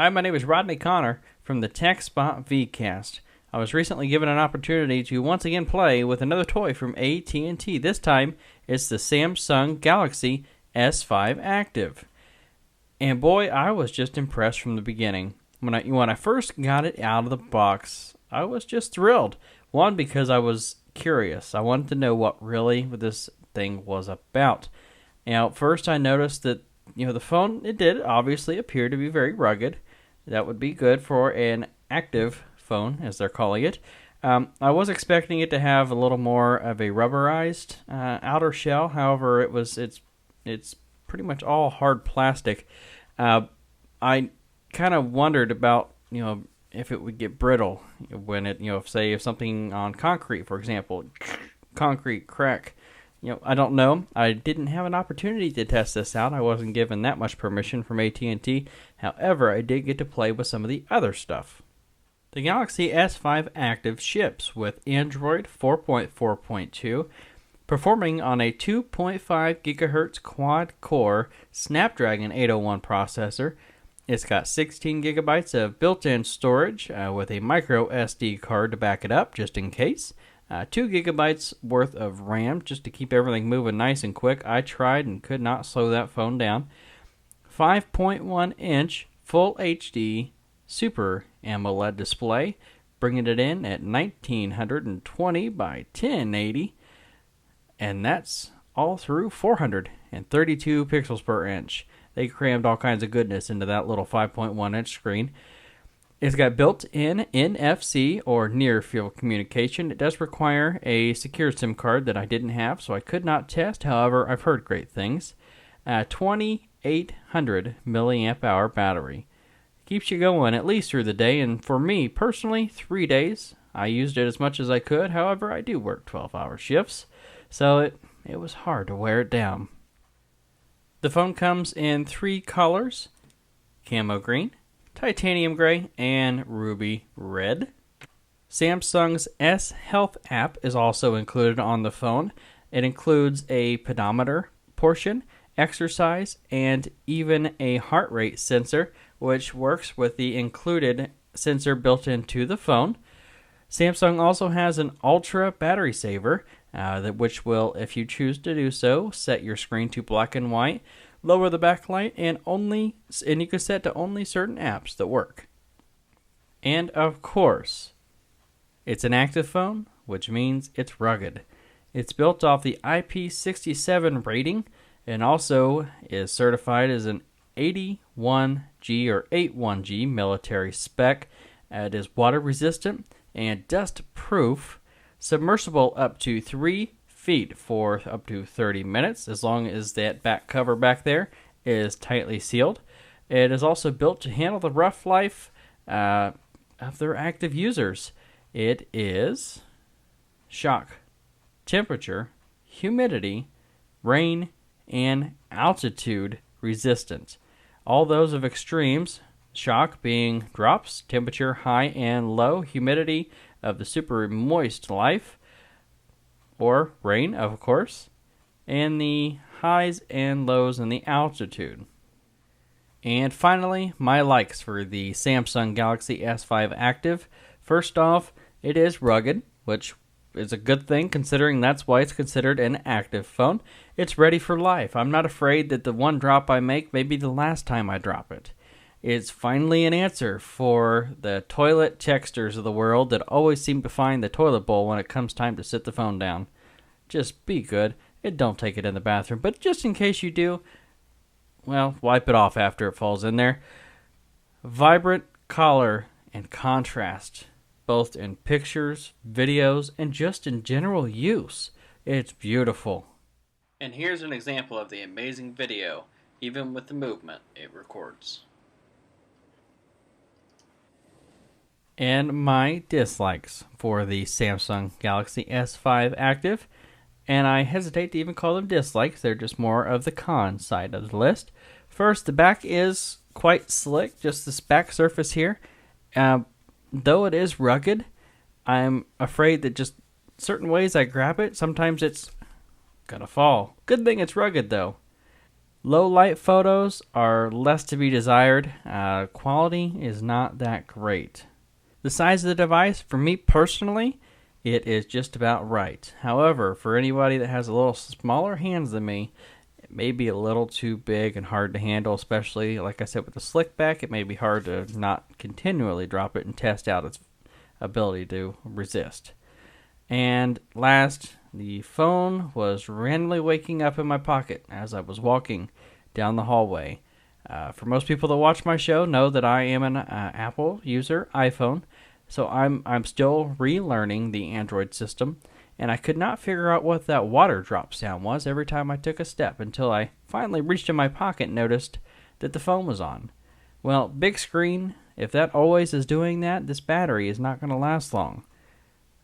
Hi, my name is Rodney Conner from the TechSpot vCast. I was recently given an opportunity to once again play with another toy from AT&T. This time, it's the Samsung Galaxy S5 Active. And boy, I was just impressed from the beginning. When I first got it out of the box, I was just thrilled. One, because I was curious. I wanted to know what really this thing was about. Now, first I noticed that the phone, it did obviously appear to be very rugged. That would be good for an active phone, as they're calling it. I was expecting it to have a little more of a rubberized outer shell. However, it's pretty much all hard plastic. I kind of wondered about if it would get brittle when it if something on concrete, for example, concrete crack. I don't know. I didn't have an opportunity to test this out. I wasn't given that much permission from AT&T. However, I did get to play with some of the other stuff. The Galaxy S5 Active ships with Android 4.4.2, performing on a 2.5 GHz quad-core Snapdragon 801 processor. It's got 16 gigabytes of built-in storage with a micro SD card to back it up, just in case. 2 gigabytes worth of RAM just to keep everything moving nice and quick. I tried and could not slow that phone down. 5.1 inch Full HD Super AMOLED display, bringing it in at 1920 by 1080, and that's all through 432 pixels per inch. They crammed all kinds of goodness into that little 5.1 inch screen. It's got built-in NFC or near-field communication. It does require a secure SIM card that I didn't have, so I could not test. However, I've heard great things. 2800 milliamp hour battery. Keeps you going at least through the day, and for me personally, 3 days. I used it as much as I could. However, I do work 12-hour shifts, so it was hard to wear it down. The phone comes in 3 colors: camo green, titanium gray, and ruby red. Samsung's S Health app is also included on the phone. It includes a pedometer portion, exercise, and even a heart rate sensor, which works with the included sensor built into the phone. Samsung also has an ultra battery saver, which will, if you choose to do so, set your screen to black and white, lower the backlight, and you can set to only certain apps that work. And of course, it's an active phone, which means it's rugged. It's built off the IP67 rating and also is certified as an 81G or 81G military spec. It is water resistant and dust proof, submersible up to 3 feet for up to 30 minutes, as long as that back cover back there is tightly sealed. It is also built to handle the rough life of their active users. It is shock, temperature, humidity, rain, and altitude resistant. All those of extremes, shock being drops, temperature high and low, humidity of the super moist life, or rain, of course, and the highs and lows in the altitude. And finally, my likes for the Samsung Galaxy S5 Active. First off, it is rugged, which is a good thing considering that's why it's considered an active phone. It's ready for life. I'm not afraid that the one drop I make may be the last time I drop it. It's finally an answer for the toilet texters of the world that always seem to find the toilet bowl when it comes time to sit the phone down. Just be good and don't take it in the bathroom. But just in case you do, well, wipe it off after it falls in there. Vibrant color and contrast, both in pictures, videos, and just in general use. It's beautiful. And here's an example of the amazing video, even with the movement it records. And my dislikes for the Samsung Galaxy S5 Active, and I hesitate to even call them dislikes, they're just more of the con side of the list. First, the back is quite slick, just this back surface here. Though it is rugged, I'm afraid that just certain ways I grab it, sometimes it's gonna fall. Good thing it's rugged though. Low light photos are less to be desired. Quality is not that great. The size of the device, for me personally, it is just about right. However, for anybody that has a little smaller hands than me, it may be a little too big and hard to handle, especially, like I said, with the slick back. It may be hard to not continually drop it and test out its ability to resist. And last, the phone was randomly waking up in my pocket as I was walking down the hallway. For most people that watch my show know that I am an Apple user, iPhone, so I'm still relearning the Android system, and I could not figure out what that water drop sound was every time I took a step until I finally reached in my pocket and noticed that the phone was on. Well, big screen, if that always is doing that, this battery is not going to last long.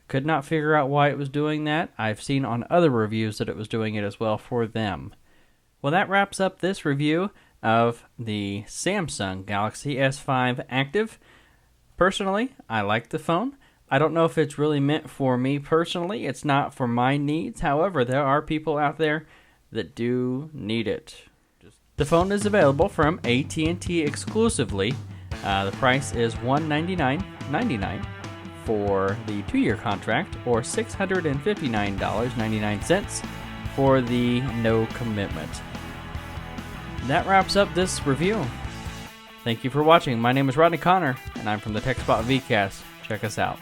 Could not figure out why it was doing that. I've seen on other reviews that it was doing it as well for them. Well, that wraps up this review of the Samsung Galaxy S5 Active. Personally, I like the phone. I don't know if it's really meant for me personally. It's not for my needs. However, there are people out there that do need it. The phone is available from AT&T exclusively. The price is $199.99 for the 2-year contract, or $659.99 for the no commitment. That wraps up this review. Thank you for watching. My name is Rodney Conner, and I'm from the TechSpot vCast. Check us out.